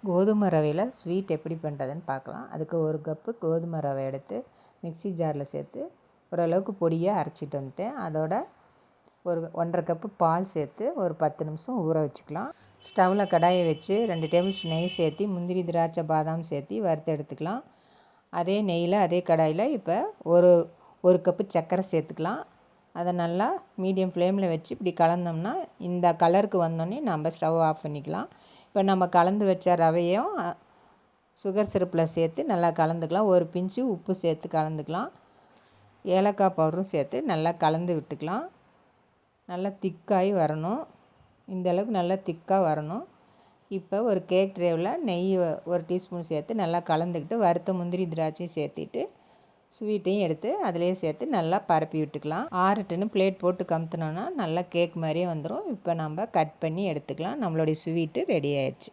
கோதுமை ரவையில் ஸ்வீட் எப்படி பண்ணுறதுன்னு பார்க்கலாம். அதுக்கு ஒரு கப்பு கோதுமை ரவை எடுத்து மிக்ஸி ஜாரில் சேர்த்து ஓரளவுக்கு பொடியாக அரைச்சிட்டு வந்துட்டேன். அதோட ஒரு 1½ கப்பு பால் சேர்த்து ஒரு 10 நிமிஷம் ஊற வச்சுக்கலாம். ஸ்டவ்வில் கடாயை வச்சு 2 டேபிள் ஸ்பூன் நெய் சேர்த்து முந்திரி, திராட்சை, பாதாம் சேர்த்து வறுத்து எடுத்துக்கலாம். அதே நெய்யில் அதே கடாயில் இப்போ ஒரு கப்பு சர்க்கரை சேர்த்துக்கலாம். அதை நல்லா மீடியம் ஃப்ளேமில் வச்சு இப்படி கலந்தோம்னா இந்த கலருக்கு வந்தோடனே நம்ம ஸ்டவ் ஆஃப் பண்ணிக்கலாம். இப்போ நம்ம கலந்து வச்ச ரவையும் சுகர் சிரப்பில் சேர்த்து நல்லா கலந்துக்கலாம். ஒரு பிஞ்சு உப்பு சேர்த்து கலந்துக்கலாம். ஏலக்காய் பவுடரும் சேர்த்து நல்லா கலந்து விட்டுக்கலாம். நல்லா திக்காகி வரணும். இந்த அளவுக்கு நல்லா திக்காக வரணும். இப்போ ஒரு கேக் ட்ரேவில் நெய் 1 டீஸ்பூன் சேர்த்து நல்லா கலந்துக்கிட்டு வறுத்த முந்திரி, திராட்சையும் சேர்த்துட்டு ஸ்வீட்டையும் எடுத்து அதிலே சேர்த்து நல்லா பரப்பி விட்டுக்கலாம். ஆறட்டுன்னு பிளேட் போட்டு கமுத்துனோன்னா நல்லா கேக் மாதிரியே வந்துடும். இப்போ நம்ம கட் பண்ணி எடுத்துக்கலாம். நம்மளுடைய ஸ்வீட்டு ரெடி ஆயிடுச்சு.